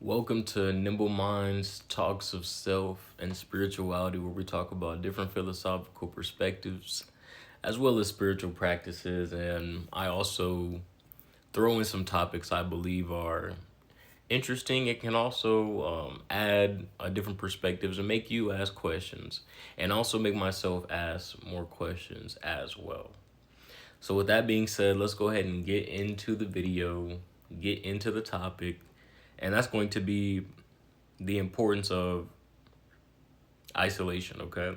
Welcome to Nimble Minds Talks of Self and Spirituality, where we talk about different philosophical perspectives as well as spiritual practices. And I also throw in some topics I believe are interesting. It can also add different perspectives and make you ask questions, and also make myself ask more questions as well. So, with that being said, let's go ahead and get into the video, get into the topic, and that's going to be the importance of isolation, okay?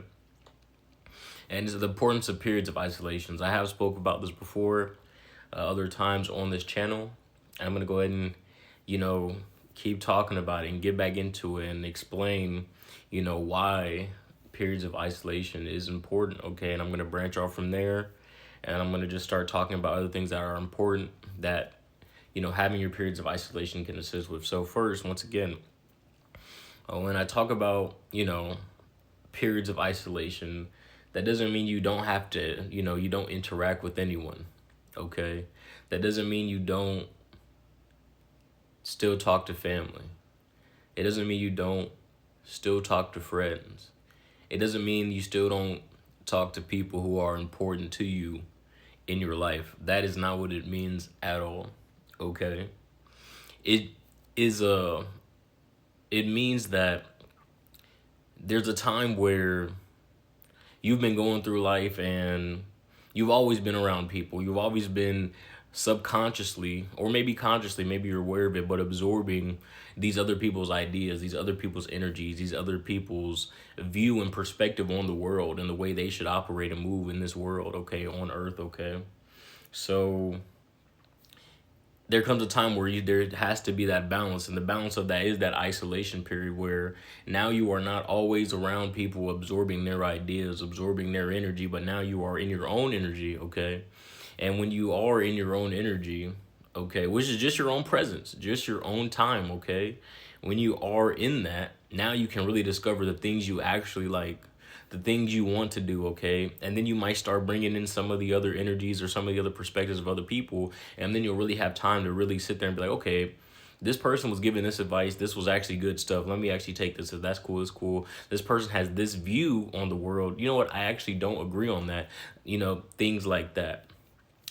And the importance of periods of isolations. I have spoke about this before, other times on this channel, and I'm gonna go ahead and, you know, keep talking about it and get back into it and explain, why periods of isolation is important, okay? And I'm gonna branch off from there, and I'm gonna just start talking about other things that are important that, having your periods of isolation can assist with. So first, once again, when I talk about, periods of isolation, that doesn't mean you don't have to, you don't interact with anyone, okay? That doesn't mean you don't still talk to family. It doesn't mean you don't still talk to friends. It doesn't mean you still don't talk to people who are important to you in your life. That is not what it means at all, okay? It is a it means that there's a time where you've been going through life and you've always been around people. You've always been subconsciously, or maybe consciously, maybe you're aware of it, but absorbing these other people's ideas, these other people's energies, these other people's view and perspective on the world and the way they should operate and move in this world, okay, on earth, okay? So there comes a time where there has to be that balance, and the balance of that is that isolation period where now you are not always around people absorbing their ideas, absorbing their energy, but now you are in your own energy, okay? And when you are in your own energy, okay, which is just your own presence, just your own time, okay? When you are in that, now you can really discover the things you actually like, the things you want to do, okay? And then you might start bringing in some of the other energies or some of the other perspectives of other people, and then you'll really have time to really sit there and be like, okay, this person was giving this advice. This was actually good stuff. Let me actually take this. If that's cool, it's cool. This person has this view on the world. You know what? I actually don't agree on that. Things like that.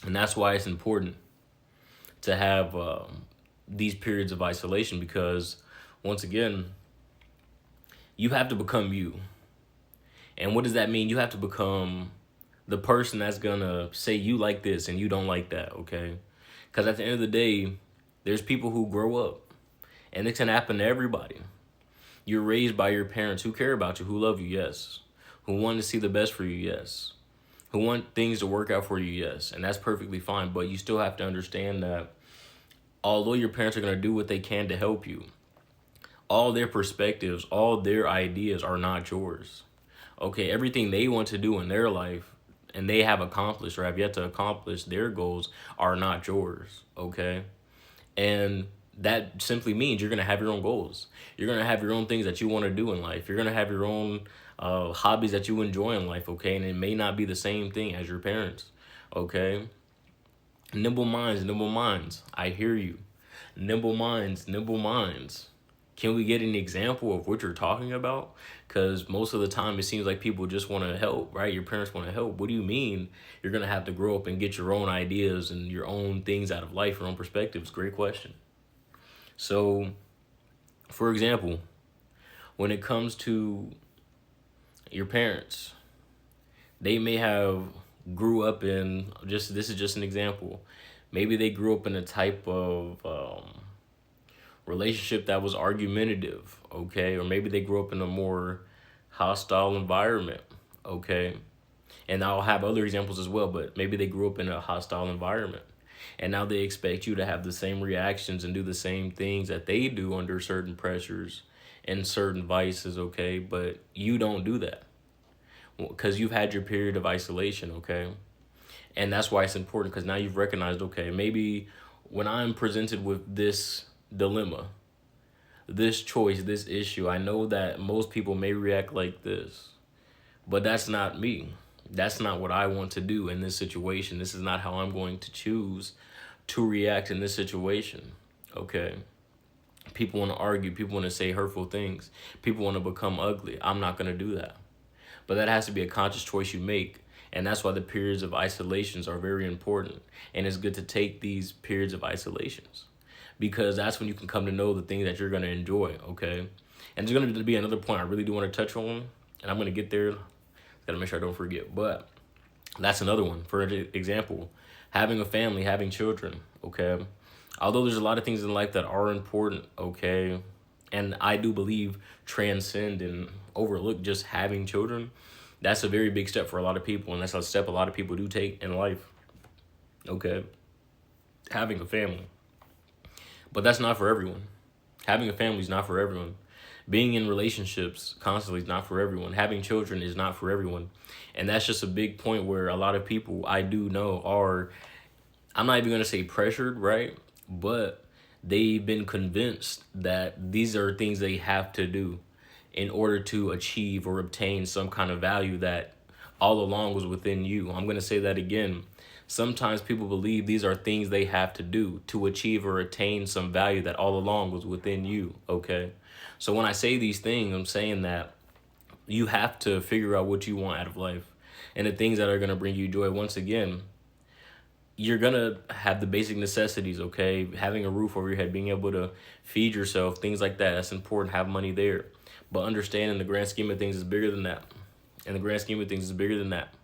And that's why it's important to have these periods of isolation because, once again, you have to become you. And what does that mean? You have to become the person that's gonna say you like this and you don't like that, okay? Because at the end of the day, there's people who grow up, and it can happen to everybody. You're raised by your parents who care about you, who love you, yes. Who want to see the best for you, yes. Who want things to work out for you, yes. And that's perfectly fine, but you still have to understand that although your parents are gonna do what they can to help you, all their perspectives, all their ideas are not yours. Okay, everything they want to do in their life and they have accomplished or have yet to accomplish their goals are not yours, okay? And that simply means you're going to have your own goals. You're going to have your own things that you want to do in life. You're going to have your own hobbies that you enjoy in life, okay? And it may not be the same thing as your parents, okay? Nimble minds, nimble minds. I hear you. Nimble minds, nimble minds. Can we get an example of what you're talking about? Because most of the time it seems like people just want to help, right? Your parents want to help. What do you mean you're going to have to grow up and get your own ideas and your own things out of life, your own perspectives? Great question. So, for example, when it comes to your parents, they may have grew up in, just this is just an example, maybe they grew up in a type of relationship that was argumentative, okay? Or maybe they grew up in a more hostile environment, okay? And I'll have other examples as well, but maybe they grew up in a hostile environment. And now they expect you to have the same reactions and do the same things that they do under certain pressures and certain vices, okay? But you don't do that because you've had your period of isolation, okay? And that's why it's important because now you've recognized, okay, maybe when I'm presented with this dilemma, this choice, this issue, I know that most people may react like this, but that's not me. That's not what I want to do in this situation. This is not how I'm going to choose to react in this situation. Okay. People want to argue. People want to say hurtful things. People want to become ugly. I'm not going to do that. But that has to be a conscious choice you make. And that's why the periods of isolations are very important. And it's good to take these periods of isolations, because that's when you can come to know the things that you're going to enjoy, okay? And there's going to be another point I really do want to touch on, and I'm going to get there. Got to make sure I don't forget. But that's another one. For example, having a family, having children, okay? Although there's a lot of things in life that are important, okay? And I do believe transcend and overlook just having children. That's a very big step for a lot of people, and that's a step a lot of people do take in life, okay? Having a family. But that's not for everyone. Having a family is not for everyone. Being in relationships constantly is not for everyone. Having children is not for everyone. And that's just a big point where a lot of people I do know are, I'm not even going to say pressured, right? But they've been convinced that these are things they have to do in order to achieve or obtain some kind of value that all along was within you. I'm going to say that again. Sometimes people believe these are things they have to do to achieve or attain some value that all along was within you, okay? So when I say these things, I'm saying that you have to figure out what you want out of life and the things that are going to bring you joy. Once again, you're going to have the basic necessities, okay? Having a roof over your head, being able to feed yourself, things like that. That's important. Have money there. But understanding the grand scheme of things is bigger than that. And the grand scheme of things is bigger than that.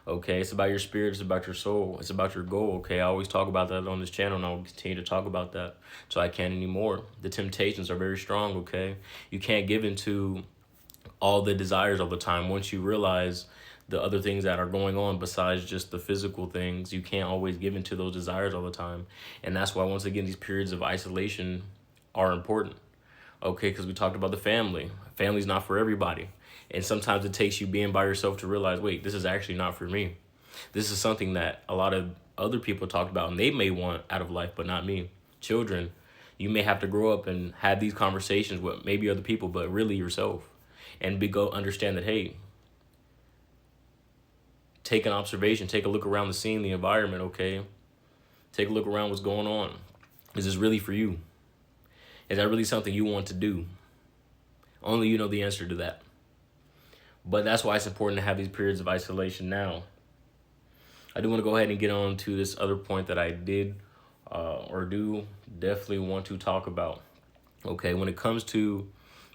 Okay, it's about your spirit, it's about your soul, it's about your goal, okay? I always talk about that on this channel, and I'll continue to talk about that so I can't anymore. The temptations are very strong, okay? You can't give into all the desires all the time. Once you realize the other things that are going on besides just the physical things, you can't always give into those desires all the time. And that's why, once again, these periods of isolation are important, okay? Because we talked about the family. Family's not for everybody. And sometimes it takes you being by yourself to realize, wait, this is actually not for me. This is something that a lot of other people talked about and they may want out of life, but not me. Children, you may have to grow up and have these conversations with maybe other people, but really yourself. And go understand that, hey, take an observation, take a look around the scene, the environment, okay? Take a look around what's going on. Is this really for you? Is that really something you want to do? Only you know the answer to that. But that's why it's important to have these periods of isolation now. I do want to go ahead and get on to this other point that I did or do definitely want to talk about. Okay, when it comes to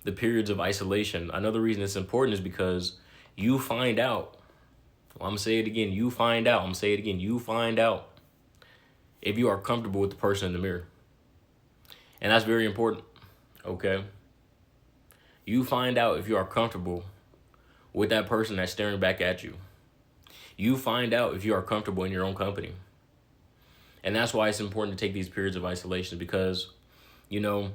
the periods of isolation, another reason it's important is because you find out. Well, I'm going to say it again. You find out. I'm going to say it again. You find out if you are comfortable with the person in the mirror. And that's very important. Okay. You find out if you are comfortable with that person that's staring back at you. You find out if you are comfortable in your own company. And that's why it's important to take these periods of isolation, because, you know,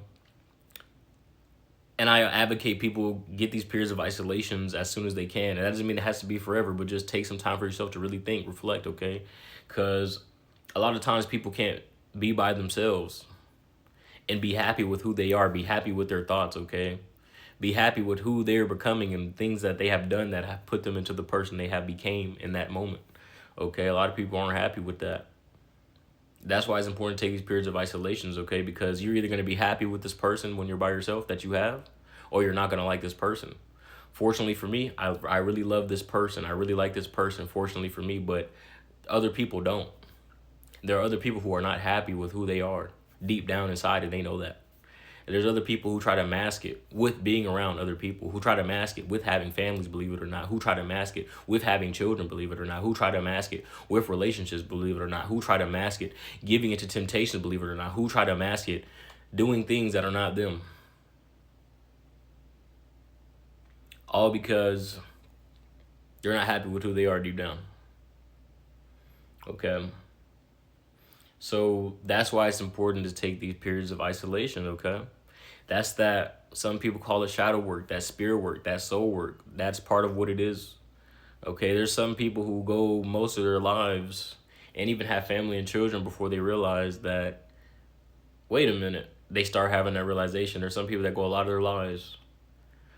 and I advocate people get these periods of isolations as soon as they can. And that doesn't mean it has to be forever, but just take some time for yourself to really think, reflect, okay? Because a lot of times people can't be by themselves and be happy with who they are, be happy with their thoughts, okay? Be happy with who they're becoming and things that they have done that have put them into the person they have became in that moment. Okay, a lot of people aren't happy with that. That's why it's important to take these periods of isolations, okay? Because you're either going to be happy with this person when you're by yourself that you have, or you're not going to like this person. Fortunately for me, I really love this person. I really like this person, fortunately for me, but other people don't. There are other people who are not happy with who they are. Deep down inside it, they know that. There's other people who try to mask it with being around other people, who try to mask it with having families, believe it or not, who try to mask it with having children, believe it or not, who try to mask it with relationships, believe it or not, who try to mask it giving into temptation, believe it or not, who try to mask it doing things that are not them. All because they're not happy with who they are deep down. Okay. So that's why it's important to take these periods of isolation, okay? That's that, some people call it shadow work, that spirit work, that soul work. That's part of what it is, okay? There's some people who go most of their lives and even have family and children before they realize that, wait a minute, they start having that realization. There's some people that go a lot of their lives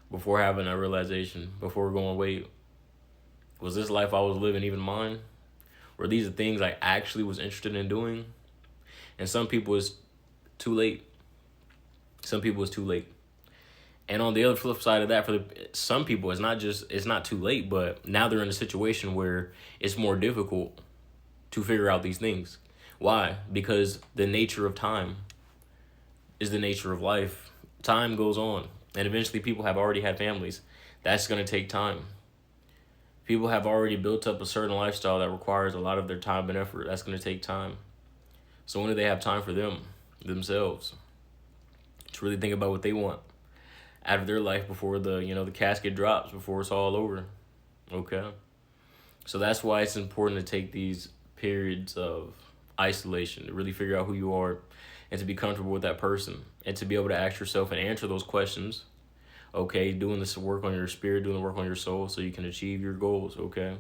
before having that realization, before going, wait, was this life I was living even mine? Were these the things I actually was interested in doing? And some people, it's too late. Some people it's too late. And on the other flip side of that, for some people, it's not too late, but now they're in a situation where it's more difficult to figure out these things. Why? Because the nature of time is the nature of life. Time goes on, and eventually people have already had families. That's going to take time. People have already built up a certain lifestyle that requires a lot of their time and effort. That's going to take time. So when do they have time for themselves, to really think about what they want out of their life before the casket drops, before it's all over? Okay. So that's why it's important to take these periods of isolation to really figure out who you are and to be comfortable with that person and to be able to ask yourself and answer those questions. Okay, doing this work on your spirit, doing the work on your soul so you can achieve your goals, okay?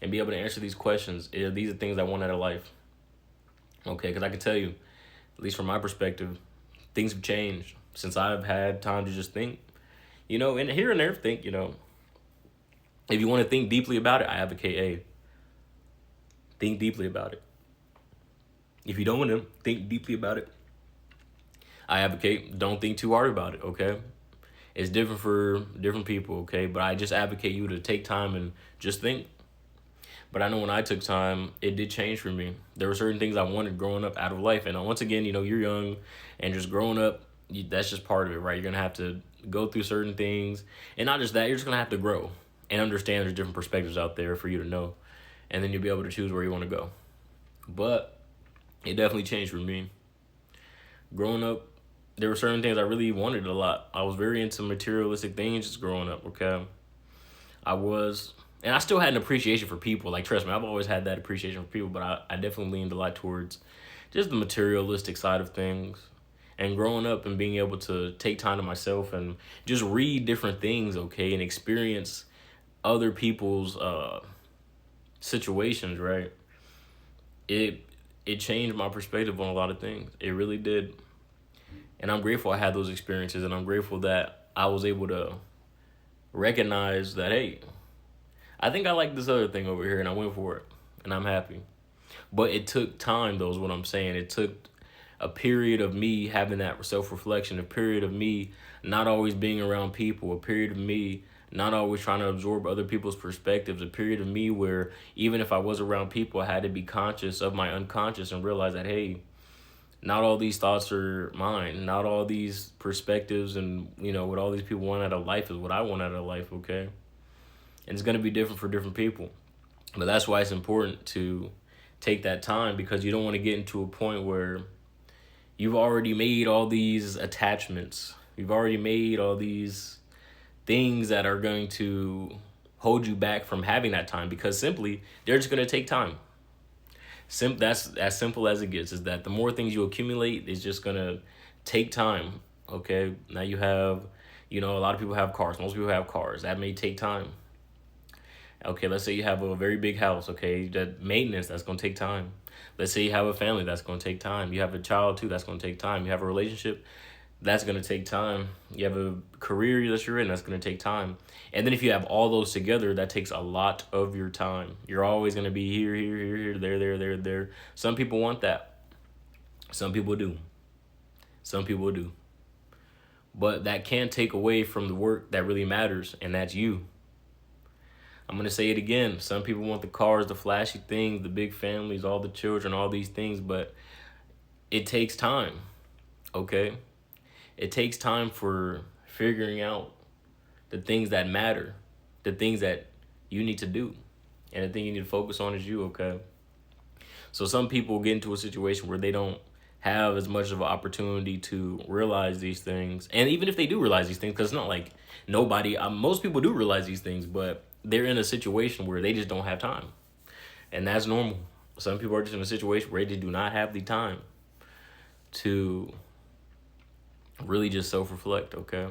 And be able to answer these questions. These are things I want out of life. Okay, because I can tell you, at least from my perspective, things have changed since I've had time to just think, and here and there think, if you want to think deeply about it, I advocate think deeply about it. If you don't want to think deeply about it, I advocate don't think too hard about it, okay? It's different for different people, okay? But I just advocate you to take time and just think. But I know when I took time, it did change for me. There were certain things I wanted growing up out of life. And once again, you're young and just growing up, that's just part of it, right? You're going to have to go through certain things. And not just that, you're just going to have to grow and understand there's different perspectives out there for you to know. And then you'll be able to choose where you want to go. But it definitely changed for me. Growing up, there were certain things I really wanted a lot. I was very into materialistic things just growing up, okay? And I still had an appreciation for people. Like, trust me, I've always had that appreciation for people, but I definitely leaned a lot towards just the materialistic side of things. And growing up and being able to take time to myself and just read different things, okay, and experience other people's situations, right? It changed my perspective on a lot of things. It really did. And I'm grateful I had those experiences, and I'm grateful that I was able to recognize that, hey, I think I like this other thing over here, and I went for it, and I'm happy. But it took time, though, is what I'm saying. It took a period of me having that self-reflection, a period of me not always being around people, a period of me not always trying to absorb other people's perspectives, a period of me where even if I was around people, I had to be conscious of my unconscious and realize that, hey, not all these thoughts are mine. Not all these perspectives and, what all these people want out of life is what I want out of life, okay? And it's going to be different for different people. But that's why it's important to take that time, because you don't want to get into a point where you've already made all these attachments. You've already made all these things that are going to hold you back from having that time, because simply they're just going to take time. That's as simple as it gets, is that the more things you accumulate is just going to take time, okay? Now you have, a lot of people have cars. Most people have cars. That may take time. Okay, let's say you have a very big house, okay? That maintenance, that's going to take time. Let's say you have a family, that's going to take time. You have a child too, that's going to take time. You have a relationship, that's going to take time. You have a career that you're in, that's going to take time. And then if you have all those together, that takes a lot of your time. You're always going to be here, there. Some people want that. Some people do. But that can't take away from the work that really matters, and that's you. I'm going to say it again. Some people want the cars, the flashy things, the big families, all the children, all these things, but it takes time, okay? It takes time for figuring out the things that matter, the things that you need to do, and the thing you need to focus on is you, okay? So some people get into a situation where they don't have as much of an opportunity to realize these things. And even if they do realize these things, because it's not like most people do realize these things, but they're in a situation where they just don't have time. And that's normal. Some people are just in a situation where they do not have the time to really just self-reflect, okay?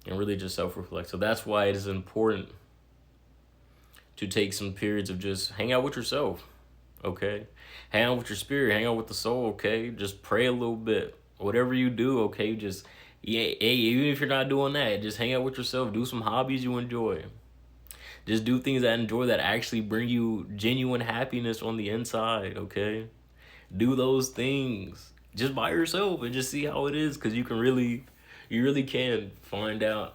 And really just self-reflect. So that's why it is important to take some periods of just hang out with yourself, okay? Hang out with your spirit, hang out with the soul, okay? Just pray a little bit. Whatever you do, okay? Just, even if you're not doing that, just hang out with yourself. Do some hobbies you enjoy. Just do things that actually bring you genuine happiness on the inside, okay? Do those things. just by yourself and just see how it is, because you really can find out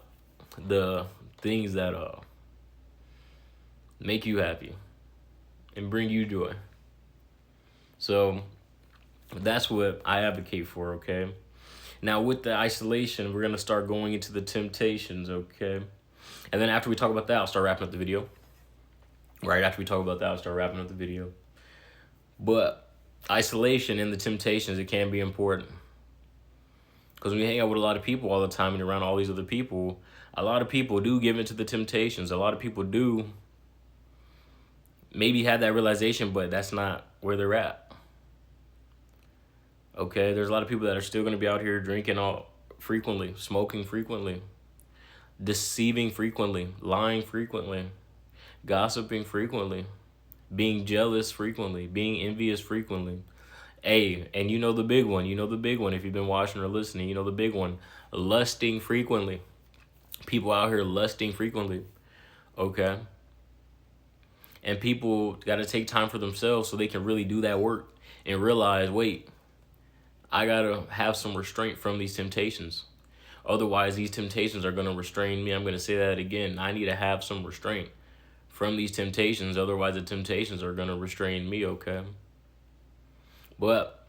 the things that make you happy and bring you joy. So that's what I advocate for, okay? Now with the isolation, we're gonna start going into the temptations, okay? And then after we talk about that, I'll start wrapping up the video. Right after we talk about that, I'll start wrapping up the video. But isolation and the temptations, it can be important. Because when you hang out with a lot of people all the time and you're around all these other people, a lot of people do give into the temptations. A lot of people do maybe have that realization, but that's not where they're at. Okay, there's a lot of people that are still going to be out here drinking all frequently, smoking frequently, deceiving frequently, lying frequently, gossiping frequently, being jealous frequently, being envious frequently. Hey, and you know the big one. You know the big one. If you've been watching or listening, you know the big one. Lusting frequently. People out here lusting frequently. Okay? And people got to take time for themselves so they can really do that work and realize, wait, I got to have some restraint from these temptations. Otherwise, these temptations are going to restrain me. I'm going to say that again. I need to have some restraint from these temptations. Otherwise, the temptations are going to restrain me, okay? But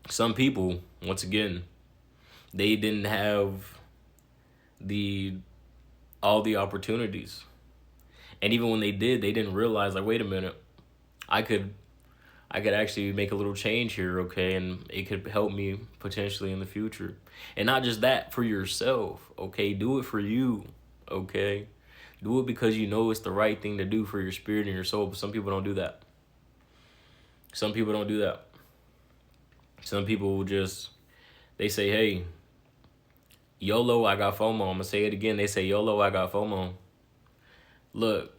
some people, once again, they didn't have all the opportunities. And even when they did, they didn't realize, like, wait a minute, I could actually make a little change here, okay? And it could help me potentially in the future. And not just that, for yourself, okay? Do it for you, okay? Do it because you know it's the right thing to do for your spirit and your soul. But some people don't do that. Some people don't do that. Some people just, they say, hey, YOLO, I got FOMO. I'm going to say it again. They say, YOLO, I got FOMO. Look,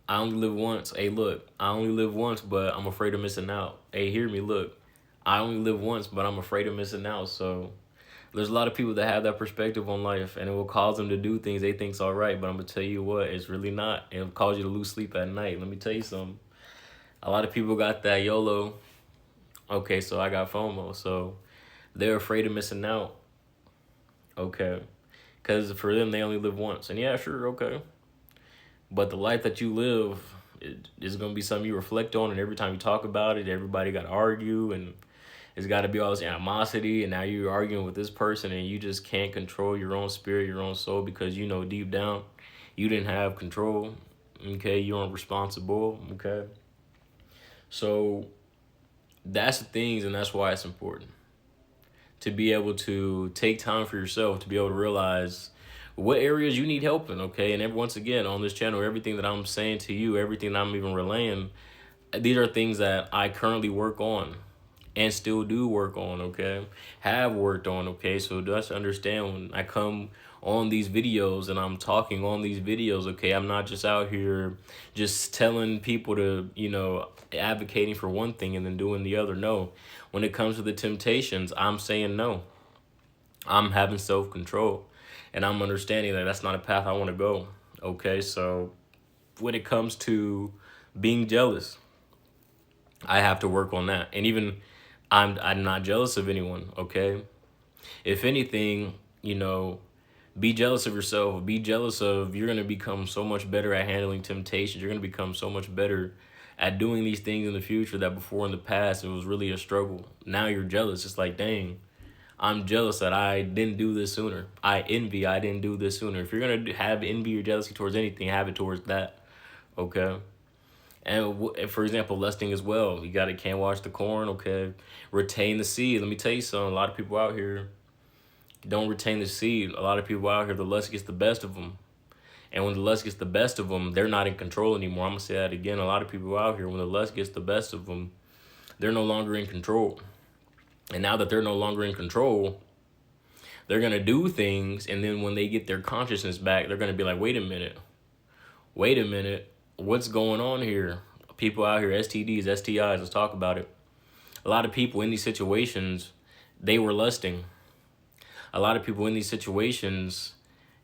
I only live once. Hey, look, I only live once, but I'm afraid of missing out. Hey, hear me, look. I only live once, but I'm afraid of missing out. So there's a lot of people that have that perspective on life, and it will cause them to do things they think's all right. But I'm going to tell you what, it's really not. It'll cause you to lose sleep at night. Let me tell you something. A lot of people got that YOLO. Okay, so I got FOMO. So they're afraid of missing out. Okay. Because for them, they only live once. And yeah, sure, okay. But the life that you live is going to be something you reflect on, and every time you talk about it, everybody got to argue, and it's got to be all this animosity, and now you're arguing with this person, and you just can't control your own spirit, your own soul, because you know deep down you didn't have control, okay? You aren't responsible, okay? So that's the things, and that's why it's important to be able to take time for yourself, to be able to realize what areas you need help in, okay? And once again, on this channel, everything that I'm saying to you, everything that I'm even relaying, these are things that I currently work on and still do work on, okay? Have worked on, okay? So just understand, when I come on these videos and I'm talking on these videos, okay, I'm not just out here just telling people to, you know, advocating for one thing and then doing the other. No. When it comes to the temptations, I'm saying no. I'm having self-control. And I'm understanding that that's not a path I want to go. Okay, so when it comes to being jealous, I have to work on that. And even I'm not jealous of anyone, okay? If anything, you know, be jealous of yourself. Be jealous of, you're going to become so much better at handling temptations. You're going to become so much better at doing these things in the future that before in the past it was really a struggle. Now you're jealous. It's like, dang, I'm jealous that I didn't do this sooner. I envy I didn't do this sooner. If you're going to have envy or jealousy towards anything, have it towards that, okay? And for example, lusting as well. You can't wash the corn, okay? Retain the seed. Let me tell you something. A lot of people out here don't retain the seed. A lot of people out here, the lust gets the best of them. And when the lust gets the best of them, they're not in control anymore. I'm going to say that again. A lot of people out here, when the lust gets the best of them, they're no longer in control. And now that they're no longer in control, they're going to do things. And then when they get their consciousness back, they're going to be like, wait a minute. What's going on here? People out here, STDs, STIs, let's talk about it. A lot of people in these situations, they were lusting. A lot of people in these situations,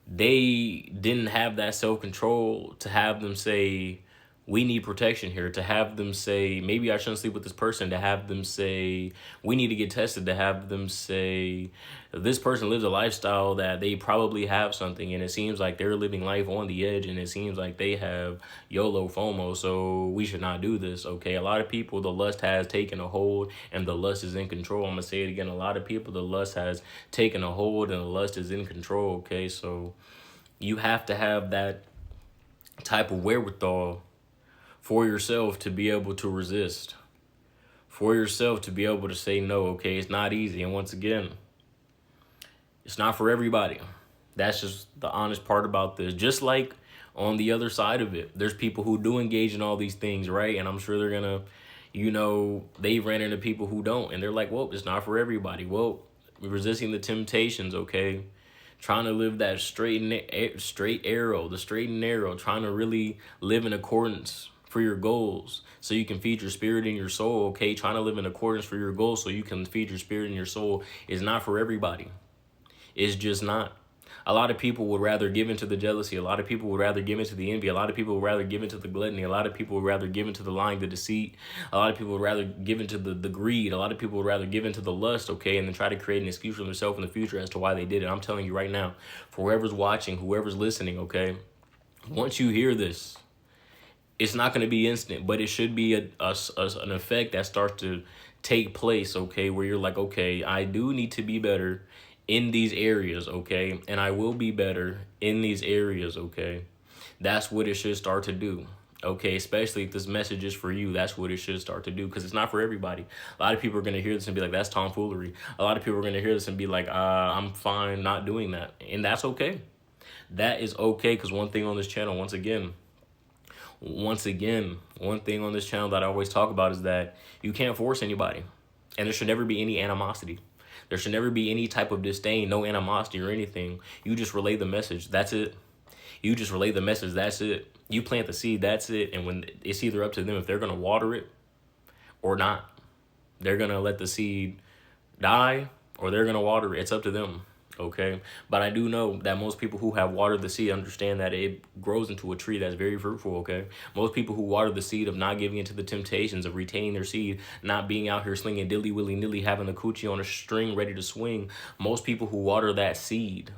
they didn't have that self-control to have them say, we need protection here. To have them say, maybe I shouldn't sleep with this person, to have them say, we need to get tested, to have them say, this person lives a lifestyle that they probably have something, and it seems like they're living life on the edge, and it seems like they have YOLO FOMO, so we should not do this, okay? A lot of people, the lust has taken a hold, and the lust is in control. I'm going to say it again. A lot of people, the lust has taken a hold, and the lust is in control, okay? So you have to have that type of wherewithal for yourself to be able to resist, for yourself to be able to say no, okay? It's not easy. And once again, it's not for everybody. That's just the honest part about this. Just like on the other side of it, there's people who do engage in all these things, right? And I'm sure they're going to, they ran into people who don't. And they're like, well, it's not for everybody. Well, resisting the temptations, okay? Trying to live that straight arrow, the straight and narrow, trying to really live in accordance for your goals so you can feed your spirit and your soul, okay? Trying to live in accordance for your goals so you can feed your spirit and your soul is not for everybody. It's just not. A lot of people would rather give into the jealousy. A lot of people would rather give into the envy. A lot of people would rather give into the gluttony. A lot of people would rather give into the lying, the deceit. A lot of people would rather give into the greed. A lot of people would rather give into the lust, okay, and then try to create an excuse for themselves in the future as to why they did it. I'm telling you right now, for whoever's watching, whoever's listening, okay, once you hear this, it's not going to be instant, but it should be an effect that starts to take place, okay, where you're like, okay, I do need to be better in these areas, okay, and I will be better in these areas, okay. That's what it should start to do, okay, especially if this message is for you. That's what it should start to do, because it's not for everybody. A lot of people are going to hear this and be like, that's tomfoolery. A lot of people are going to hear this and be like, I'm fine not doing that, and that's okay. That is okay, because one thing on this channel, once again, one thing on this channel that I always talk about is that you can't force anybody, and there should never be any animosity. There should never be any type of disdain, no animosity or anything. You just relay the message. That's it. You just relay the message. That's it. You plant the seed. That's it. And when it's either up to them if they're going to water it or not. They're going to let the seed die or they're going to water it. It's up to them. Okay. But I do know that most people who have watered the seed understand that it grows into a tree that's very fruitful. Okay. Most people who water the seed of not giving into the temptations, of retaining their seed, not being out here slinging dilly willy nilly, having the coochie on a string ready to swing. Most people who water that seed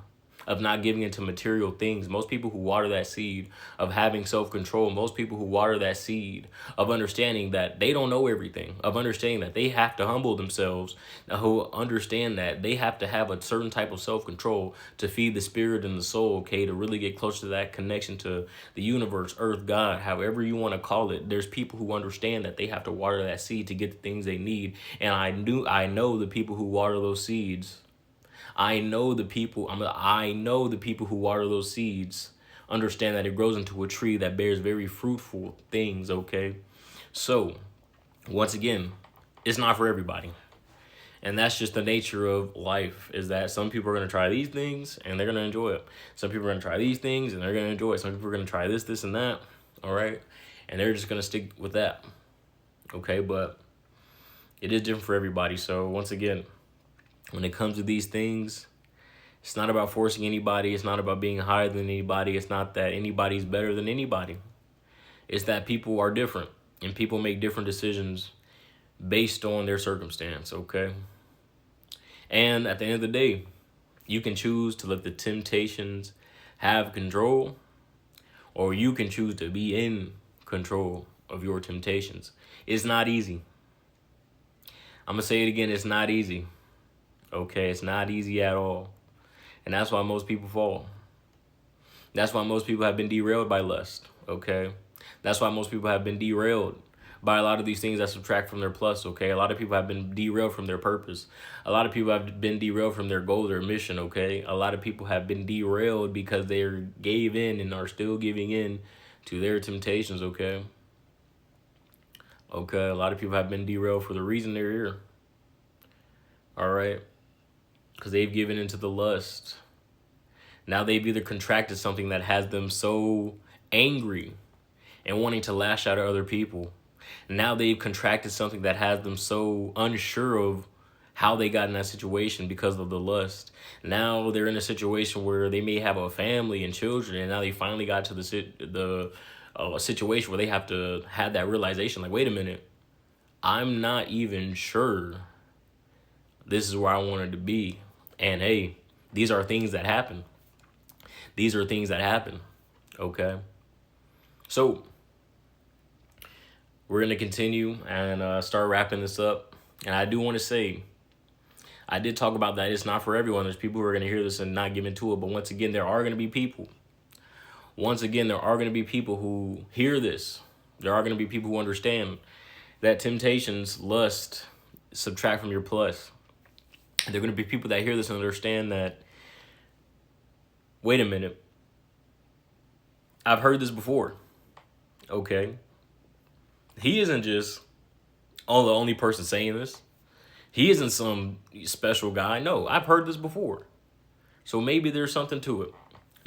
of not giving into material things, most people who water that seed of having self-control, most people who water that seed of understanding that they don't know everything, of understanding that they have to humble themselves, who understand that they have to have a certain type of self-control to feed the spirit and the soul, okay, to really get close to that connection to the universe, earth, God, however you want to call it. There's people who understand that they have to water that seed to get the things they need, and I know the people who water those seeds. I know the people who water those seeds understand that it grows into a tree that bears very fruitful things, okay? So, once again, it's not for everybody. And that's just the nature of life, is that some people are going to try these things and they're going to enjoy it. Some people are going to try these things and they're going to enjoy it. Some people are going to try this, and that, all right? And they're just going to stick with that, okay? But it is different for everybody. So, once again, when it comes to these things, it's not about forcing anybody. It's not about being higher than anybody. It's not that anybody's better than anybody. It's that people are different and people make different decisions based on their circumstance, okay? And at the end of the day, you can choose to let the temptations have control, or you can choose to be in control of your temptations. It's not easy. I'm going to say it again. It's not easy. Okay, it's not easy at all. And that's why most people fall. That's why most people have been derailed by lust, okay? That's why most people have been derailed by a lot of these things that subtract from their plus, okay? A lot of people have been derailed from their purpose. A lot of people have been derailed from their goal, their mission, okay? A lot of people have been derailed because they gave in and are still giving in to their temptations, okay? Okay, a lot of people have been derailed for the reason they're here, all right? Because they've given into the lust. Now they've either contracted something that has them so angry and wanting to lash out at other people. Now they've contracted something that has them so unsure of how they got in that situation because of the lust. Now they're in a situation where they may have a family and children, and now they finally got to the a situation where they have to have that realization, like, wait a minute, I'm not even sure this is where I wanted to be. And hey, these are things that happen. These are things that happen. Okay. So we're going to continue and start wrapping this up. And I do want to say, I did talk about that. It's not for everyone. There's people who are going to hear this and not give into it. But once again, there are going to be people. Once again, there are going to be people who hear this. There are going to be people who understand that temptations, lust, subtract from your plus. There are going to be people that hear this and understand that, wait a minute, I've heard this before. Okay. He isn't just the only person saying this. He isn't some special guy. No, I've heard this before. So maybe there's something to it.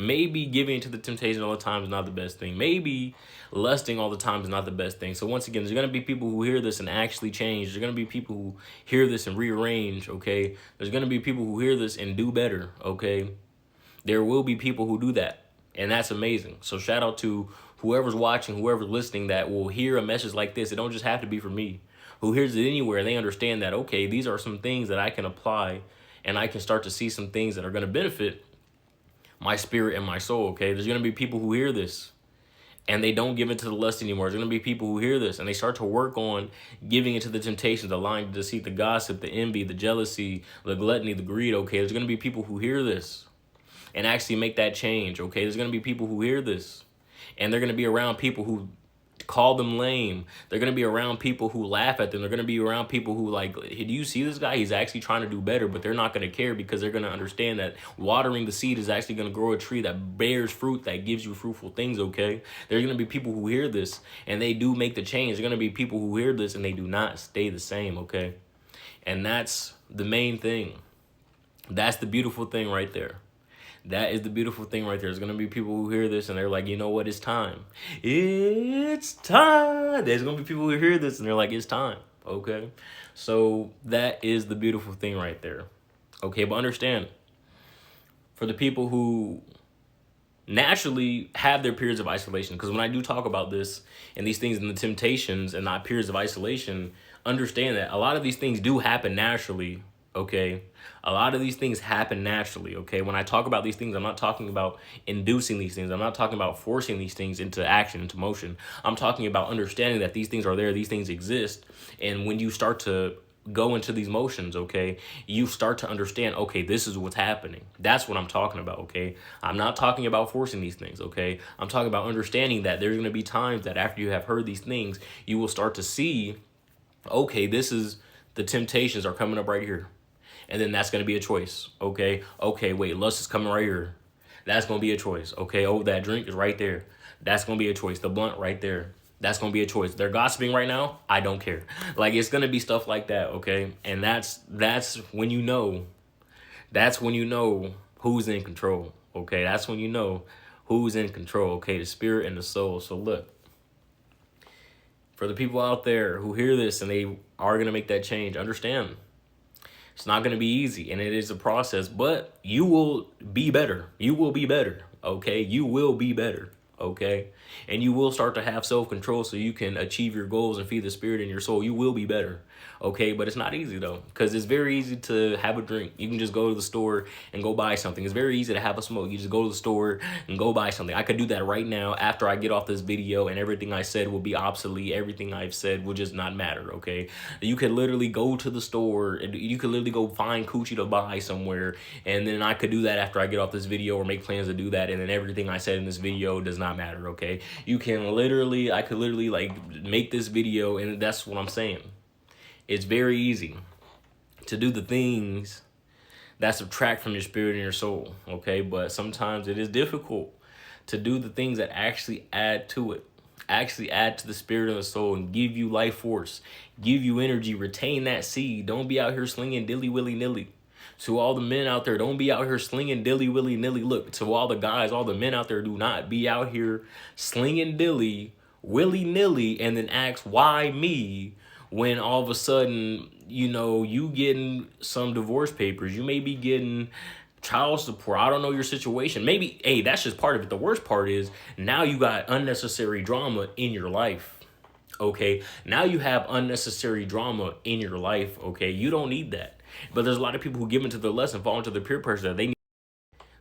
Maybe giving to the temptation all the time is not the best thing. Maybe lusting all the time is not the best thing. So once again, there's going to be people who hear this and actually change. There's going to be people who hear this and rearrange, okay? There's going to be people who hear this and do better, okay? There will be people who do that, and that's amazing. So shout out to whoever's watching, whoever's listening that will hear a message like this. It don't just have to be for me. Who hears it anywhere, they understand that, okay, these are some things that I can apply, and I can start to see some things that are going to benefit my spirit and my soul, okay? There's going to be people who hear this and they don't give into the lust anymore. There's going to be people who hear this and they start to work on giving into the temptations, the lying, the deceit, the gossip, the envy, the jealousy, the gluttony, the greed, okay? There's going to be people who hear this and actually make that change, okay? There's going to be people who hear this and they're going to be around people who call them lame. They're going to be around people who laugh at them. They're going to be around people who like, hey, do you see this guy? He's actually trying to do better, but they're not going to care because they're going to understand that watering the seed is actually going to grow a tree that bears fruit, that gives you fruitful things, okay? There's going to be people who hear this and they do make the change. There's going to be people who hear this and they do not stay the same, okay? And that's the main thing. That's the beautiful thing right there. That is the beautiful thing right there. There's going to be people who hear this and they're like, you know what? It's time. It's time. There's going to be people who hear this and they're like, it's time. Okay. So that is the beautiful thing right there. Okay. But understand, for the people who naturally have their periods of isolation, because when I do talk about this and these things and the temptations and not periods of isolation, understand that a lot of these things do happen naturally. Okay. A lot of these things happen naturally, okay? When I talk about these things, I'm not talking about inducing these things. I'm not talking about forcing these things into action, into motion. I'm talking about understanding that these things are there, these things exist. And when you start to go into these motions, okay, you start to understand, okay, this is what's happening. That's what I'm talking about, okay? I'm not talking about forcing these things, okay? I'm talking about understanding that there's going to be times that after you have heard these things, you will start to see, okay, this is the temptations are coming up right here. And then that's going to be a choice, okay? Okay, wait, lust is coming right here. That's going to be a choice, okay? Oh, that drink is right there. That's going to be a choice. The blunt right there. That's going to be a choice. They're gossiping right now. I don't care. Like, it's going to be stuff like that, okay? And that's when you know. That's when you know who's in control, okay? That's when you know who's in control, okay? The spirit and the soul. So look, for the people out there who hear this and they are going to make that change, understand. It's not going to be easy, and it is a process, but you will be better. You will be better, okay? You will be better, okay? And you will start to have self-control so you can achieve your goals and feed the spirit in your soul. You will be better, okay? But it's not easy, though, because it's very easy to have a drink. You can just go to the store and go buy something. It's very easy to have a smoke. You just go to the store and go buy something. I could do that right now after I get off this video, and everything I said will be obsolete. Everything I've said will just not matter, okay? You could literally go to the store, and you could literally go find coochie to buy somewhere, and then I could do that after I get off this video or make plans to do that, and then everything I said in this video does not matter, okay? You can literally, I could literally like make this video, and that's what I'm saying. It's very easy to do the things that subtract from your spirit and your soul, okay? But sometimes it is difficult to do the things that actually add to it, actually add to the spirit and the soul and give you life force, give you energy, retain that seed. Don't be out here slinging dilly willy nilly. To all the men out there, don't be out here slinging dilly willy nilly. Look, to all the guys, all the men out there, do not be out here slinging dilly willy nilly and then ask why me when all of a sudden, you know, you getting some divorce papers. You may be getting child support. I don't know your situation. Maybe, hey, that's just part of it. The worst part is now you got unnecessary drama in your life. Okay. Now you have unnecessary drama in your life. Okay. You don't need that. But there's a lot of people who give into the lesson, fall into the peer pressure that they need.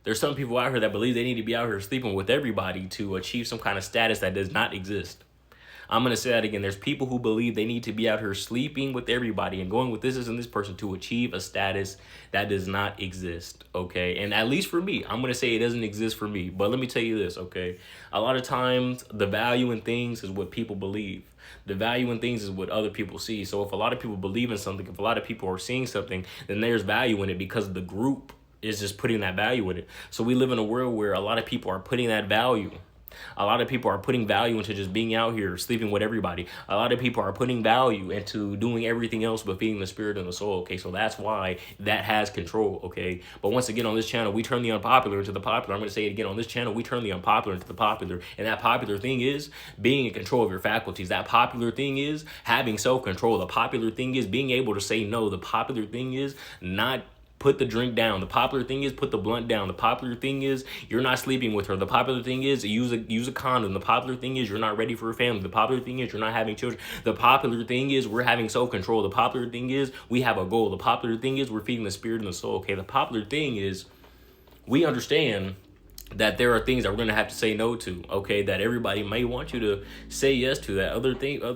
There's some people out here that believe they need to be out here sleeping with everybody to achieve some kind of status that does not exist. I'm going to say that again. There's people who believe they need to be out here sleeping with everybody and going with this and this person to achieve a status that does not exist. Okay. And at least for me, I'm going to say it doesn't exist for me. But let me tell you this. Okay. A lot of times the value in things is what people believe. The value in things is what other people see. So if a lot of people believe in something, if a lot of people are seeing something, then there's value in it because the group is just putting that value in it. So we live in a world where a lot of people are putting that value. A lot of people are putting value into just being out here sleeping with everybody. A lot of people are putting value into doing everything else but feeding the spirit and the soul. Okay, so that's why that has control. Okay, but once again on this channel we turn the unpopular into the popular. I'm going to say it again, on this channel we turn the unpopular into the popular, and that popular thing is being in control of your faculties. That popular thing is having self-control. The popular thing is being able to say no. The popular thing is not put the drink down. The popular thing is put the blunt down. The popular thing is you're not sleeping with her. The popular thing is use a condom. The popular thing is you're not ready for a family. The popular thing is you're not having children. The popular thing is we're having self-control. The popular thing is we have a goal. The popular thing is we're feeding the spirit and the soul. Okay, the popular thing is we understand that there are things that we're going to have to say no to. Okay, that everybody may want you to say yes to, that other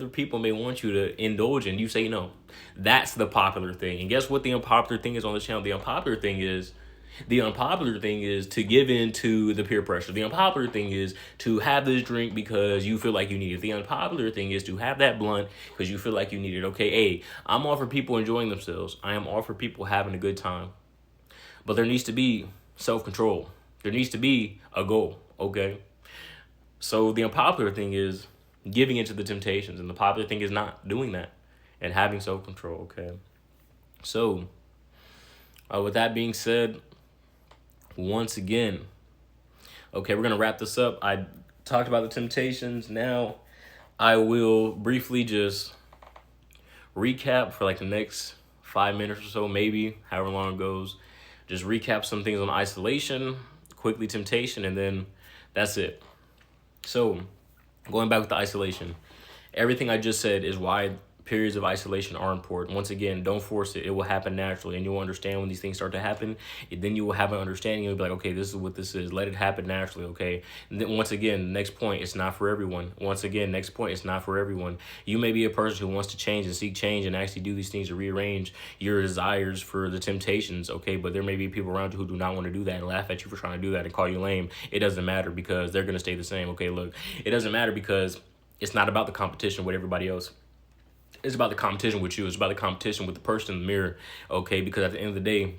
people may want you to indulge in, you say no. That's the popular thing. And guess what the unpopular thing is on the channel? The unpopular thing is to give in to the peer pressure. The unpopular thing is to have this drink because you feel like you need it. The unpopular thing is to have that blunt because you feel like you need it. Okay, hey, I'm all for people enjoying themselves. I am all for people having a good time. But there needs to be self-control. There needs to be a goal, okay? So the unpopular thing is giving into the temptations, and the popular thing is not doing that and having self-control, okay? So with that being said, once again, okay, we're going to wrap this up. I talked about the temptations. Now I will briefly just recap for like the next 5 minutes or so, maybe, however long it goes. Just recap some things on isolation, quickly temptation, and then that's it. So going back with the isolation, everything I just said is why periods of isolation are important. Once again, don't force it. It will happen naturally, and you'll understand when these things start to happen. Then you will have an understanding. You'll be like, okay, this is what this is. Let it happen naturally, okay? And then once again, next point, it's not for everyone. Once again, next point, it's not for everyone. You may be a person who wants to change and seek change and actually do these things to rearrange your desires for the temptations, okay? But there may be people around you who do not want to do that and laugh at you for trying to do that and call you lame. It doesn't matter because they're going to stay the same, okay? Look, it doesn't matter because it's not about the competition with everybody else. It's about the competition with you. It's about the competition with the person in the mirror, okay? Because at the end of the day,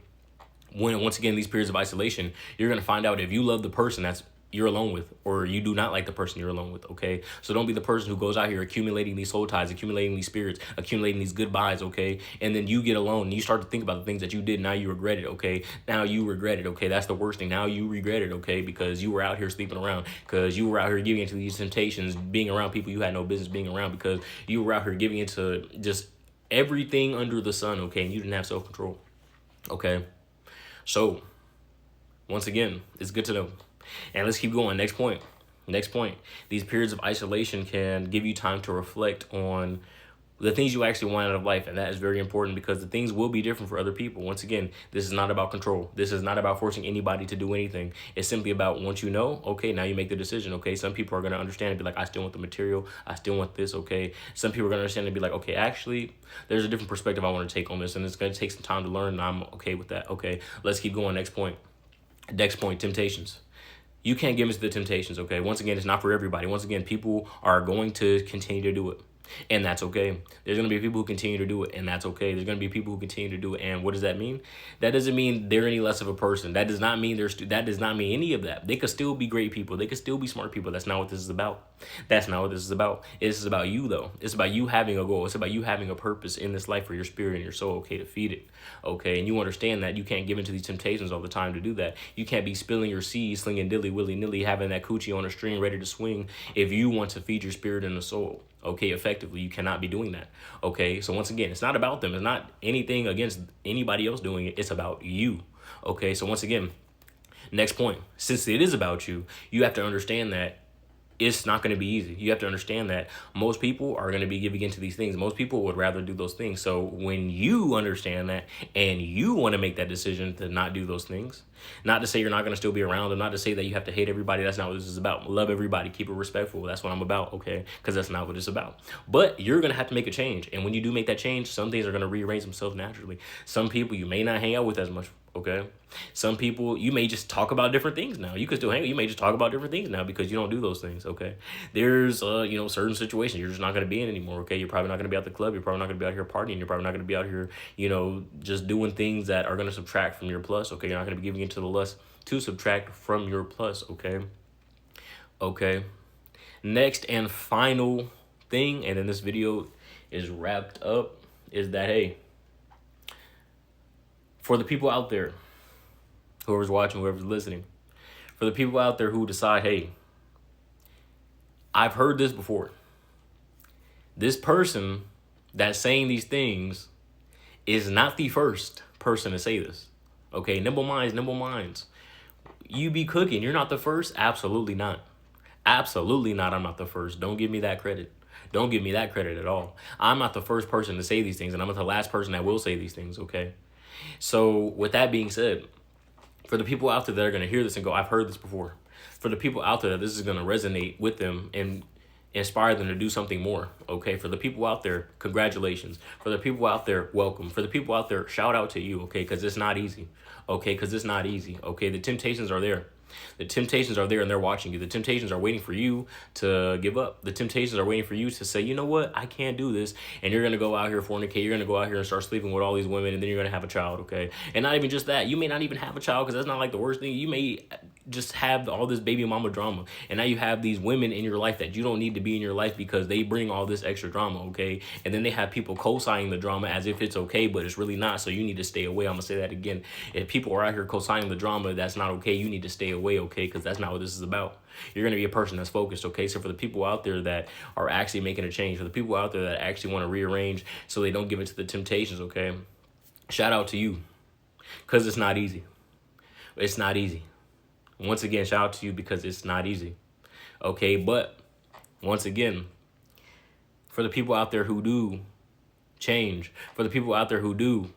once again, these periods of isolation, you're going to find out if you love the person that's you're alone with, or you do not like the person you're alone with, okay? So don't be the person who goes out here accumulating these soul ties, accumulating these spirits, accumulating these goodbyes, okay? And then you get alone and you start to think about the things that you did. Now you regret it, okay? Now you regret it, okay? That's the worst thing. Now you regret it, okay? Because you were out here sleeping around, because you were out here giving into these temptations, being around people you had no business being around, because you were out here giving into just everything under the sun, okay? And you didn't have self-control, okay? So once again, it's good to know. And let's keep going. Next point. These periods of isolation can give you time to reflect on the things you actually want out of life. And that is very important because the things will be different for other people. Once again, this is not about control. This is not about forcing anybody to do anything. It's simply about once you know, okay, now you make the decision, okay? Some people are going to understand and be like, I still want the material. I still want this, okay? Some people are going to understand and be like, okay, actually, there's a different perspective I want to take on this. And it's going to take some time to learn. And I'm okay with that. Okay, let's keep going. Next point, temptations. You can't give into the temptations, okay? Once again, it's not for everybody. Once again, people are going to continue to do it, and that's okay. There's going to be people who continue to do it, and that's okay. There's going to be people who continue to do it, and what does that mean? That doesn't mean they're any less of a person. That does not mean that does not mean any of that. They could still be great people. They could still be smart people. That's not what this is about. That's not what this is about. This is about you, though. It's about you having a goal. It's about you having a purpose in this life for your spirit and your soul, okay, to feed it, okay? And you understand that you can't give into these temptations all the time to do that. You can't be spilling your seeds, slinging dilly willy-nilly, having that coochie on a string ready to swing if you want to feed your spirit and the soul, okay, effectively. You cannot be doing that, okay? So once again, it's not about them. It's not anything against anybody else doing it. It's about you. Okay, so once again, next point, since it is about you, you have to understand that it's not going to be easy. You have to understand that most people are going to be giving into these things. Most people would rather do those things. So when you understand that and you want to make that decision to not do those things, not to say you're not going to still be around, or not to say that you have to hate everybody. That's not what this is about. Love everybody. Keep it respectful. That's what I'm about, okay? Because that's not what it's about. But you're going to have to make a change. And when you do make that change, some things are going to rearrange themselves naturally. Some people you may not hang out with as much, okay? Some people, you may just talk about different things now. You can still hang, you may just talk about different things now because you don't do those things, okay? There's, certain situations you're just not going to be in anymore, okay? You're probably not going to be at the club. You're probably not going to be out here partying. You're probably not going to be out here, just doing things that are going to subtract from your plus, okay? You're not going to be giving into the lust to subtract from your plus, okay? Okay. Next and final thing, and then this video is wrapped up, is that, hey, for the people out there, whoever's watching, whoever's listening, for the people out there who decide, hey, I've heard this before. This person that's saying these things is not the first person to say this. Okay, nimble minds, nimble minds. You be cooking. You're not the first? Absolutely not. Absolutely not. I'm not the first. Don't give me that credit. Don't give me that credit at all. I'm not the first person to say these things, and I'm not the last person that will say these things, okay? So with that being said, for the people out there that are going to hear this and go, I've heard this before. For the people out there that this is going to resonate with them and inspire them to do something more, okay? For the people out there, congratulations. For the people out there, welcome. For the people out there, shout out to you, okay? Because it's not easy, okay? Because it's not easy, okay? The temptations are there. The temptations are there and they're watching you. The temptations are waiting for you to give up. The temptations are waiting for you to say, you know what, I can't do this. And you're going to go out here fornicate. You're going to go out here and start sleeping with all these women, and then you're going to have a child, okay? And not even just that. You may not even have a child, because that's not like the worst thing. You may just have all this baby mama drama. And now you have these women in your life that you don't need to be in your life because they bring all this extra drama, okay? And then they have people co-signing the drama as if it's okay, but it's really not. So you need to stay away. I'm going to say that again. If people are out here co-signing the drama, that's not okay. You need to stay away, okay? Because that's not what this is about. You're going to be a person that's focused, okay? So for the people out there that are actually making a change, for the people out there that actually want to rearrange so they don't give in to the temptations, okay? Shout out to you, because it's not easy. It's not easy. Once again, shout out to you because it's not easy, okay? But once again, for the people out there who do change, for the people out there who do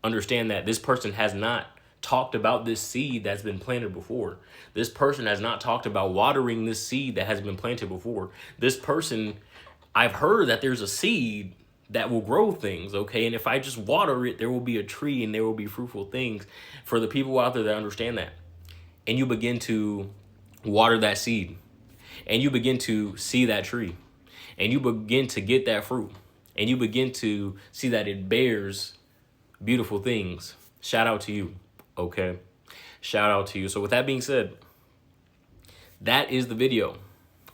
understand that this person has not talked about this seed that's been planted before. This person has not talked about watering this seed that has been planted before. This person, I've heard that there's a seed that will grow things, okay? And if I just water it, there will be a tree and there will be fruitful things. For the people out there that understand that, and you begin to water that seed, and you begin to see that tree, and you begin to get that fruit, and you begin to see that it bears beautiful things. Shout out to you, okay? Shout out to you. So with that being said, that is the video.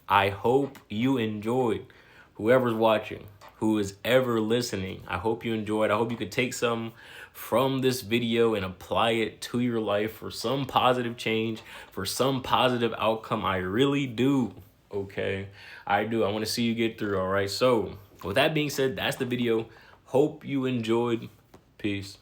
I hope you enjoyed. Whoever's watching, who is ever listening, I hope you enjoyed. I hope you could take some from this video and apply it to your life for some positive change, for some positive outcome. I really do, okay? I do. I want to see you get through, all right? So with that being said, that's the video. Hope you enjoyed. Peace.